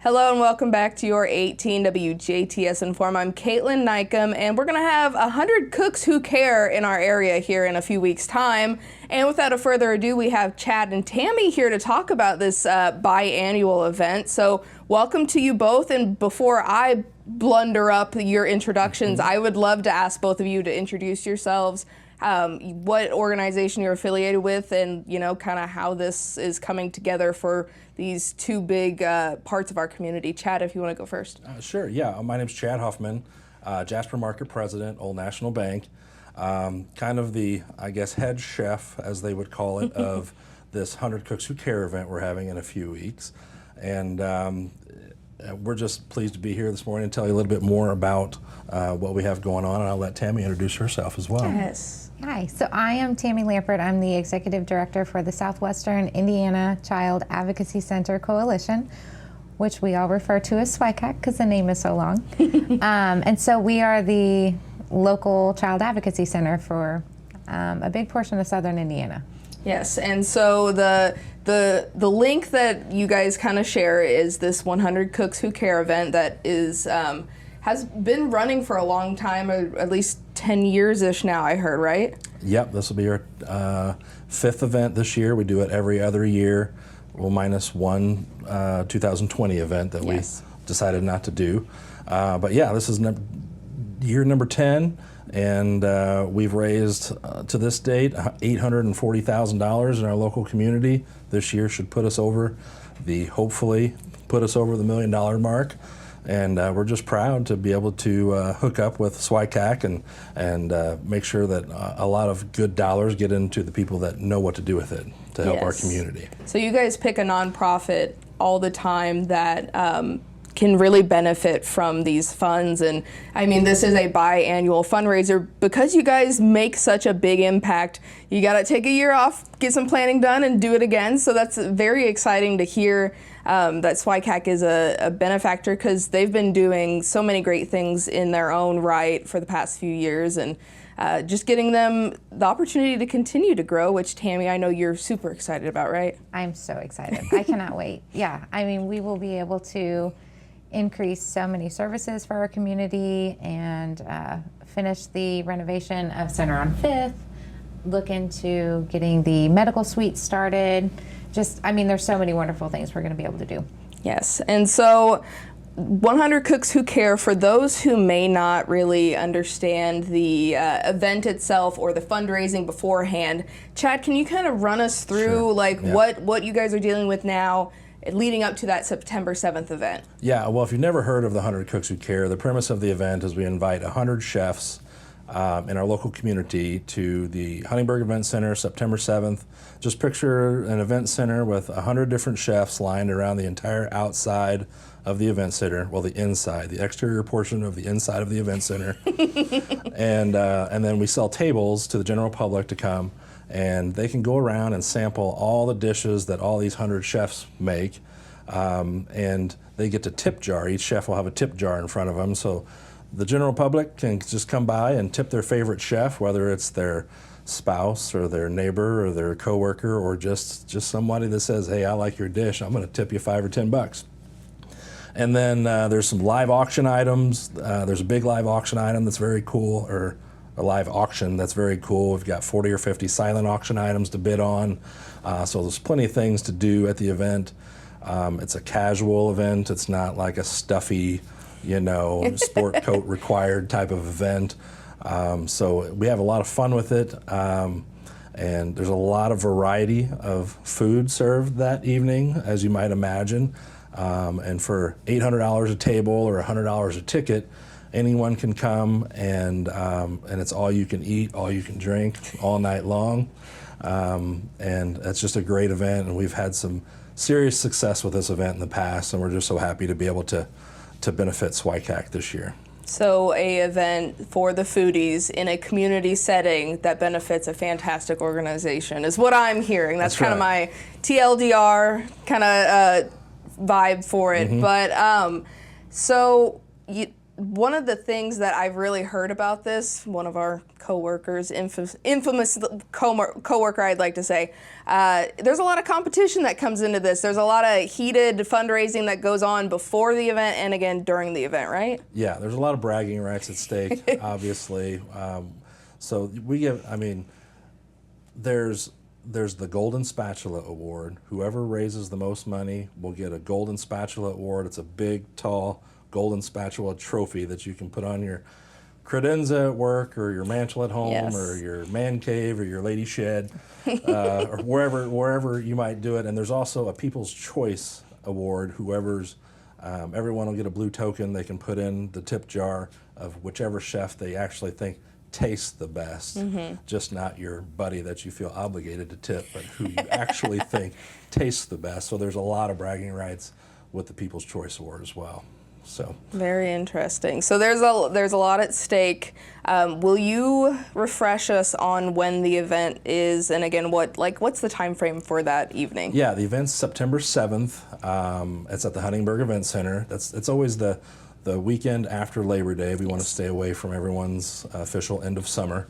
Hello and welcome back to your 18 WJTS In.form. I'm Kaitlyn Neukam, and we're going to have 100 cooks who care in our area here in a few weeks' time. And without further ado, we have Chad and Tammy here to talk about this biannual event. So welcome to you both, and before I blunder up your introductions, I would love to ask both of you to introduce yourselves, what organization you're affiliated with, and kind of how this is coming together for these two big parts of our community. Chad, if you want to go first. Sure, yeah. My name's Chad Hoffman, Jasper Market President, Old National Bank. Kind of the, I guess, head chef, as they would call it, of this 100 Cooks Who Care event we're having in a few weeks. And we're just pleased to be here this morning and tell you a little bit more about what we have going on, and I'll let Tammy introduce herself as well. Yes. Hi, so I am Tammy Lampert. I'm the Executive Director for the Southwestern Indiana Child Advocacy Center Coalition, which we all refer to as SWICACC because the name is so long. And so we are the local child advocacy center for a big portion of southern Indiana. Yes, and so the link that you guys kind of share is this 100 Cooks Who Care event that is has been running for a long time, or at least 10 years-ish now, I heard, right? Yep, this will be our fifth event this year. We do it every other year, well, minus one 2020 event that we decided not to do. But yeah, this is year number 10, and we've raised, to this date, $840,000 in our local community. This year should put us over hopefully put us over the $1 million mark. And we're just proud to be able to hook up with SWICACC and make sure that a lot of good dollars get into the people that know what to do with it to help our community. So you guys pick a nonprofit all the time that can really benefit from these funds. And I mean, this is a biannual fundraiser. Because you guys make such a big impact, you got to take a year off, get some planning done, and do it again. So that's very exciting to hear that SWICACC is a benefactor, because they've been doing so many great things in their own right for the past few years, and just getting them the opportunity to continue to grow, which, Tammy, I know you're super excited about, right? I'm so excited. I cannot wait. Yeah, I mean, we will be able to increase so many services for our community and finish the renovation of Center on 5th, look into getting the medical suite started. Just, I mean, there's so many wonderful things we're going to be able to do. Yes, and so 100 Cooks Who Care, for those who may not really understand the event itself or the fundraising beforehand, Chad, can you kind of run us through what you guys are dealing with now leading up to that September 7th event? Yeah, well, if you've never heard of the 100 Cooks Who Care, the premise of the event is we invite 100 chefs in our local community to the Huntingburg Event Center September 7th. Just picture an event center with 100 different chefs lined around the entire outside of the event center, well, the inside, the exterior portion of the inside of the event center. And then we sell tables to the general public to come, and they can go around and sample all the dishes that all these 100 chefs make, and they get to tip jar. Each chef will have a tip jar in front of them, so the general public can just come by and tip their favorite chef, whether it's their spouse or their neighbor or their coworker or just somebody that says, hey, I like your dish, I'm going to tip you $5 or $10. And then there's some live auction items. There's a big live auction item that's very cool, or a live auction that's very cool. We've got 40 or 50 silent auction items to bid on. So there's plenty of things to do at the event. It's a casual event. It's not like a stuffy, sport coat required type of event. So we have a lot of fun with it. And there's a lot of variety of food served that evening, as you might imagine. And for $800 a table or $100 a ticket, anyone can come, and it's all you can eat, all you can drink, all night long. And it's just a great event, and we've had some serious success with this event in the past, and we're just so happy to be able to benefit SWICACC this year. So a event for the foodies in a community setting that benefits a fantastic organization is what I'm hearing. That's kind of my TLDR kind of vibe for it. But so one of the things that I've really heard about this, one of our coworkers, infamous coworker, I'd like to say, there's a lot of competition that comes into this. There's a lot of heated fundraising that goes on before the event and again during the event, right? Yeah, there's a lot of bragging rights at stake, obviously. So we give, there's the Golden Spatula Award. Whoever raises the most money will get a Golden Spatula Award. It's a big, tall Golden Spatula trophy that you can put on your credenza at work or your mantle at home Yes. or your man cave or your lady shed or wherever you might do it. And there's also a People's Choice Award. Everyone will get a blue token they can put in the tip jar of whichever chef they actually think tastes the best, just not your buddy that you feel obligated to tip, but who you actually think tastes the best. So there's a lot of bragging rights with the People's Choice Award as well. So Very interesting. So there's a lot at stake. Will you refresh us on when the event is, and again, what's the time frame for that evening? yeah, the event's September 7th. It's at the Huntingburg Event Center. It's always the weekend after Labor Day. We want to stay away from everyone's official end of summer.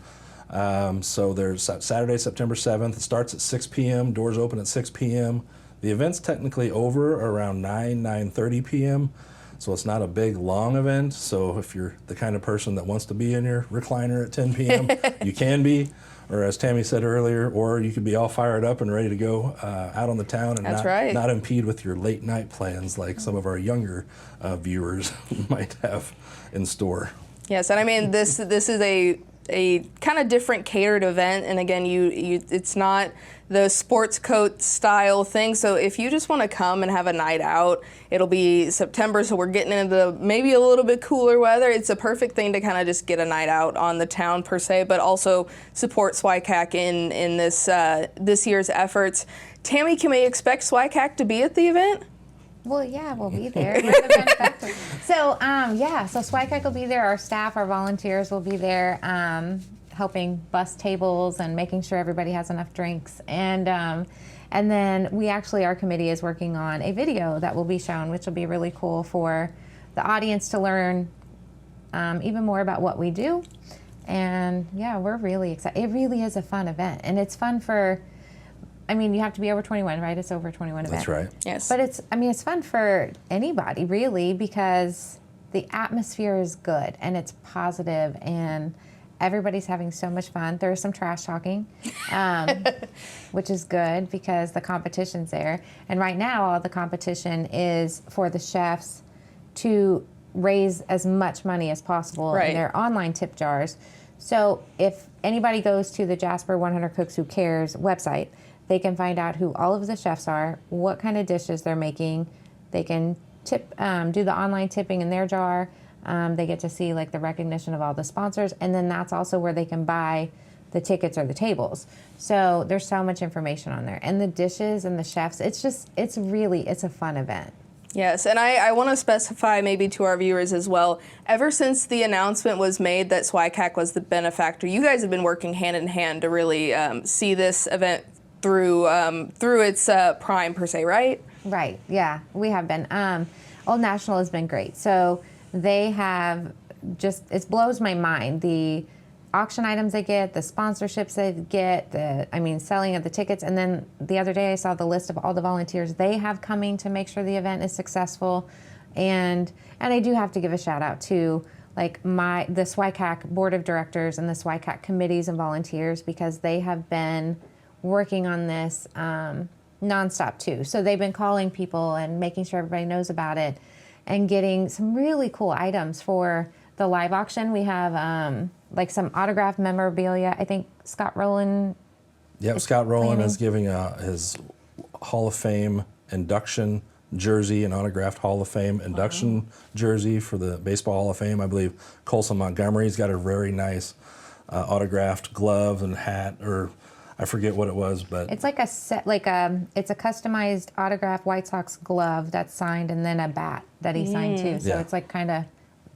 So there's Saturday, September 7th. It starts at 6 p.m. Doors open at 6 p.m. The event's technically over around 9:30 p.m. So it's not a big, long event. So if you're the kind of person that wants to be in your recliner at 10 p.m., you can be. Or as Tammy said earlier, or you could be all fired up and ready to go out on the town and not impede with your late night plans like some of our younger viewers might have in store. Yes, and this is a kind of different catered event, and again, it's not the sports coat style thing. So if you just want to come and have a night out, it'll be September, so we're getting into maybe a little bit cooler weather. It's a perfect thing to kind of just get a night out on the town per se, but also support SWICACC in this year's efforts. Tammy, can we expect SWICACC to be at the event? Well, yeah, we'll be there. So SWICACC will be there. Our staff, our volunteers will be there, helping bus tables and making sure everybody has enough drinks. And then our committee is working on a video that will be shown, which will be really cool for the audience to learn even more about what we do. And yeah, we're really excited. It really is a fun event, and it's fun for. You have to be over 21, right? It's over 21 event. That's right. Yes. But it's fun for anybody, really, because the atmosphere is good and it's positive and everybody's having so much fun. There's some trash talking, which is good because the competition's there. And right now, all the competition is for the chefs to raise as much money as possible in their online tip jars. So if anybody goes to the Jasper 100 Cooks Who Cares website, they can find out who all of the chefs are, what kind of dishes they're making. They can tip, do the online tipping in their jar. They get to see the recognition of all the sponsors, and then that's also where they can buy the tickets or the tables. So there's so much information on there, and the dishes and the chefs. It's a fun event. Yes, and I want to specify maybe to our viewers as well, ever since the announcement was made that SWICACC was the benefactor, you guys have been working hand in hand to really see this event through its prime per se, right? Right, yeah, we have been. Old National has been great. So they have it blows my mind. The auction items they get, the sponsorships they get, selling of the tickets. And then the other day I saw the list of all the volunteers they have coming to make sure the event is successful. And I do have to give a shout out to the SWICACC board of directors and the SWICACC committees and volunteers, because they have been working on this nonstop too. So they've been calling people and making sure everybody knows about it and getting some really cool items for the live auction. We have some autographed memorabilia. I think Scott Rowland. Yep, Scott Rowland is giving his Hall of Fame induction jersey, an autographed Hall of Fame induction jersey for the Baseball Hall of Fame. I believe Colson Montgomery's got a very nice autographed glove and hat, or I forget what it was, but it's like a set, it's a customized autographed White Sox glove that's signed, and then a bat that he signed too. So it's kind of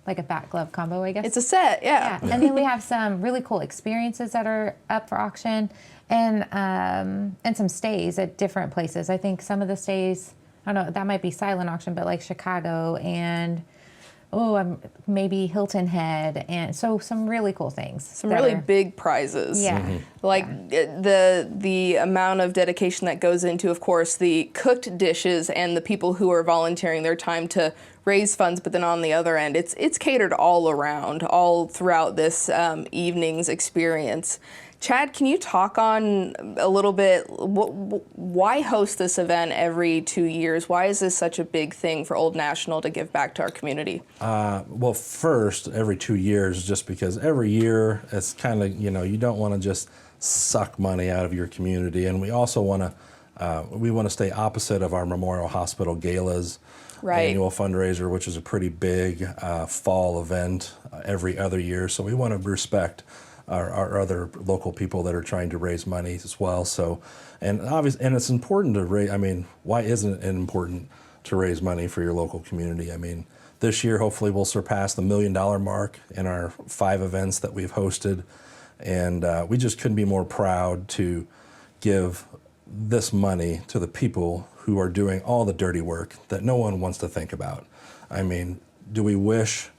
like a bat glove combo, I guess. It's a set, yeah. And then we have some really cool experiences that are up for auction, and some stays at different places. I think some of the stays, I don't know, that might be silent auction, but Chicago and maybe Hilton Head, and so some really cool things. Some really big prizes. Yeah. Like the amount of dedication that goes into, of course, the cooked dishes and the people who are volunteering their time to raise funds, but then on the other end, it's catered all around, all throughout this evening's experience. Chad, can you talk on a little bit, why host this event every 2 years? Why is this such a big thing for Old National to give back to our community? Well, first, every 2 years, just because every year it's kind of, you don't want to just suck money out of your community. And we also want to stay opposite of our Memorial Hospital galas. Right. Annual fundraiser, which is a pretty big fall event every other year. So we want to respect our other local people that are trying to raise money as well. So, and obviously, and it's important to raise. I mean, why isn't it important to raise money for your local community? I mean, this year hopefully we'll surpass the $1 million mark in our 5 events that we've hosted, and we just couldn't be more proud to give this money to the people who are doing all the dirty work that no one wants to think about. I mean, do we wish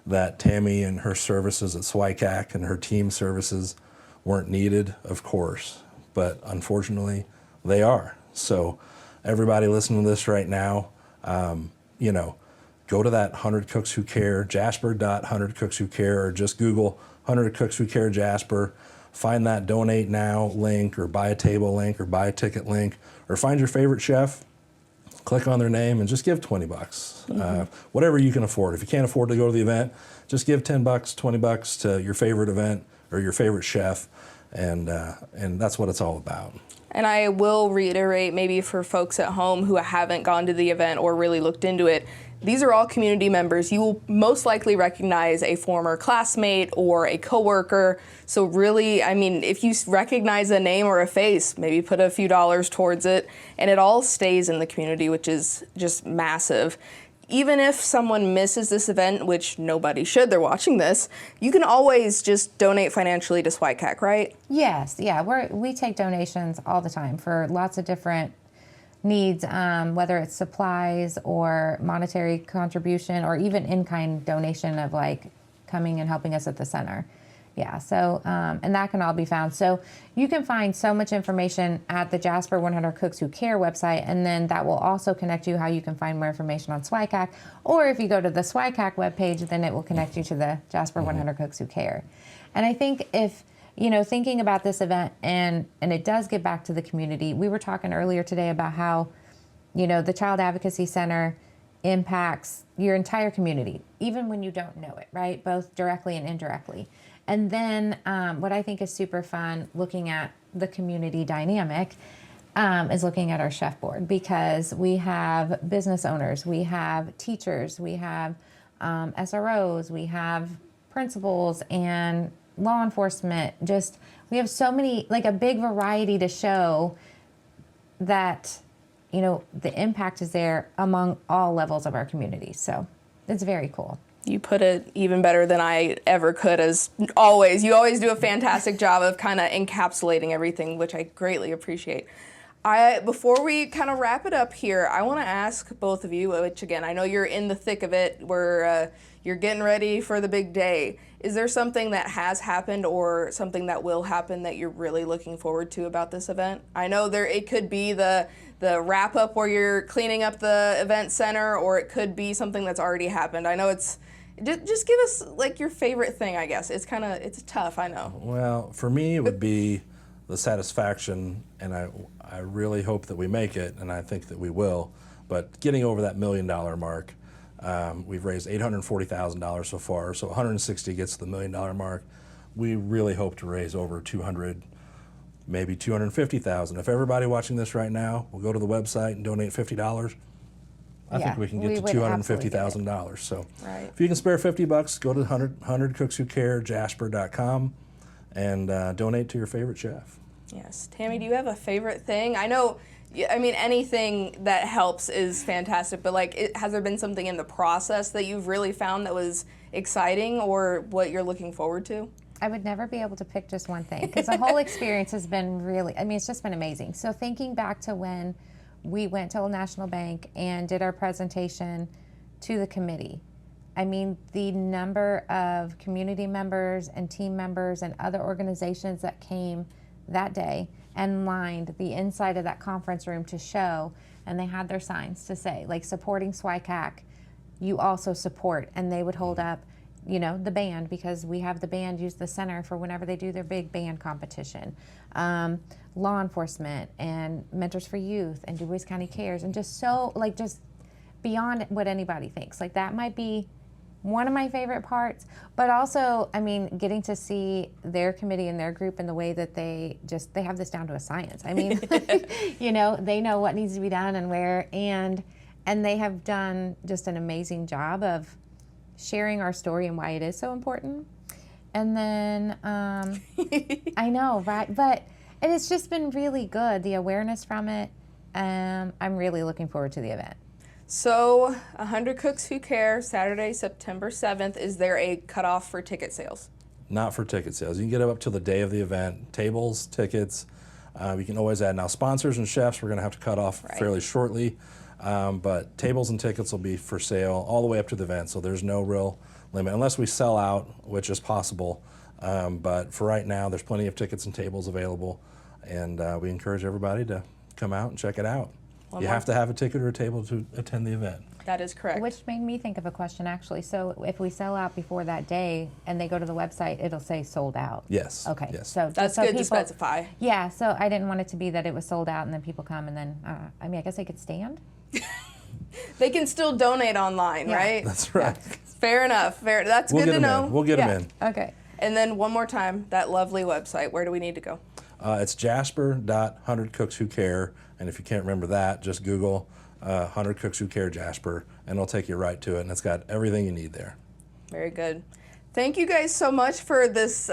that Tammy and her services at SWICACC and her team services weren't needed? Of course, but unfortunately they are. So everybody listening to this right now, go to that 100 Cooks Who Care, jasper.100cookswhocare, or just Google 100 Cooks Who Care Jasper. Find that donate now link, or buy a table link, or buy a ticket link, or find your favorite chef, click on their name, and just give $20. Whatever you can afford. If you can't afford to go to the event, just give $10, $20 to your favorite event or your favorite chef, and that's what it's all about. And I will reiterate, maybe for folks at home who haven't gone to the event or really looked into it, these are all community members. You will most likely recognize a former classmate or a coworker. So really, I mean, if you recognize a name or a face, maybe put a few dollars towards it, and it all stays in the community, which is just massive. Even if someone misses this event, which nobody should, they're watching this, you can always just donate financially to SWICACC, right? Yes, yeah, we take donations all the time for lots of different needs, whether it's supplies or monetary contribution or even in-kind donation of like coming and helping us at the center. Yeah, so, and that can all be found. So you can find so much information at the Jasper 100 Cooks Who Care website, and then that will also connect you how you can find more information on SWICACC. Or if you go to the SWICACC webpage, then it will connect you to the Jasper 100 Cooks Who Care. And I think if, thinking about this event, and it does get back to the community, we were talking earlier today about how, the Child Advocacy Center impacts your entire community, even when you don't know it, right? Both directly and indirectly. And then what I think is super fun looking at the community dynamic is looking at our chef board, because we have business owners, we have teachers, we have SROs, we have principals and law enforcement. Just, we have so many, like a big variety to show that, the impact is there among all levels of our community. So it's very cool. You put it even better than I ever could, as always. You always do a fantastic job of kind of encapsulating everything, which I greatly appreciate. Before we kind of wrap it up here, I want to ask both of you, which again, I know you're in the thick of it, where you're getting ready for the big day. Is there something that has happened or something that will happen that you're really looking forward to about this event? I know it could be the wrap up where you're cleaning up the event center, or it could be something that's already happened. I know it's, just give us like your favorite thing, I guess. It's tough, I know. Well, for me, it would be the satisfaction, and I really hope that we make it, and I think that we will, but getting over that $1 million mark. We've raised $840,000 so far, so 160 gets to the $1 million mark. We really hope to raise over 200, maybe 250,000. If everybody watching this right now will go to the website and donate $50, I think we can get to $250,000. So right. If you can spare $50, go to 100 Cooks Who Care, jasper.com, and donate to your favorite chef. Yes. Tammy, do you have a favorite thing? I know, anything that helps is fantastic, but has there been something in the process that you've really found that was exciting, or what you're looking forward to? I would never be able to pick just one thing, because the whole experience has been really, it's just been amazing. So thinking back to when we went to Old National Bank and did our presentation to the committee, I mean, the number of community members and team members and other organizations that came that day and lined the inside of that conference room to show, and they had their signs to say, like, supporting SWICACC, you also support, and they would hold up, you know, the band, because we have the band use the center for whenever they do their big band competition. Law enforcement and Mentors for Youth and Du Bois County Cares, and just so, like, just beyond what anybody thinks. Like, that might be one of my favorite parts, but also, I mean, getting to see their committee and their group and the way that they have this down to a science. I mean, you know, they know what needs to be done and where, and they have done just an amazing job of sharing our story and why it is so important. And then, I know, right? But it's just been really good, the awareness from it. I'm really looking forward to the event. So, 100 Cooks Who Care, Saturday, September 7th. Is there a cutoff for ticket sales? Not for ticket sales. You can get up till the day of the event. Tables, tickets, you can always add. Now, sponsors and chefs, we're going to have to cut off fairly shortly, but tables and tickets will be for sale all the way up to the event, so there's no real limit, unless we sell out, which is possible. But for right now, there's plenty of tickets and tables available, and we encourage everybody to come out and check it out. You have to have a ticket or a table to attend the event. That is correct. Which made me think of a question, actually. So if we sell out before that day and they go to the website, it'll say sold out. Yes. Okay. Yes. So that's so good people, to specify. Yeah. So I didn't want it to be that it was sold out and then people come and then, I mean, I guess they could stand. They can still donate online, right? That's right. Fair enough. Fair. That's We'll good get to them know. in. We'll get them in. Okay. And then one more time, that lovely website. Where do we need to go? It's jasper.100cookswhocare, and if you can't remember that, just Google 100 Cooks Who Care Jasper, and it'll take you right to it, and it's got everything you need there. Very good. Thank you guys so much for this,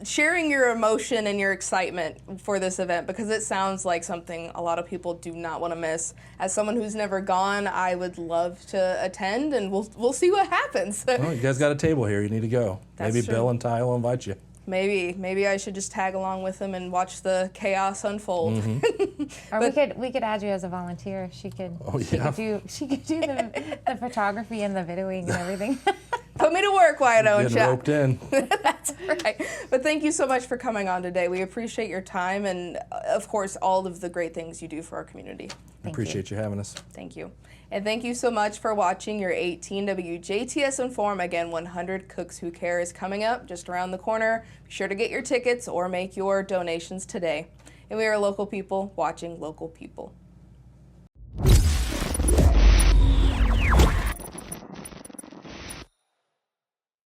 sharing your emotion and your excitement for this event, because it sounds like something a lot of people do not want to miss. As someone who's never gone, I would love to attend, and we'll see what happens. Well, you guys got a table here. You need to go. That's Maybe true. Bill and Ty will invite you. Maybe I should just tag along with them and watch the chaos unfold. Mm-hmm. Or we could add you as a volunteer. She could do the photography and the videoing and everything. Put me to work, why don't Getting roped in. That's right. But thank you so much for coming on today. We appreciate your time and, of course, all of the great things you do for our community. Appreciate you having us. Thank you. And thank you so much for watching your 18 WJTS In.form. Again, 100 Cooks Who Care is coming up just around the corner. Be sure to get your tickets or make your donations today. And we are local people watching local people.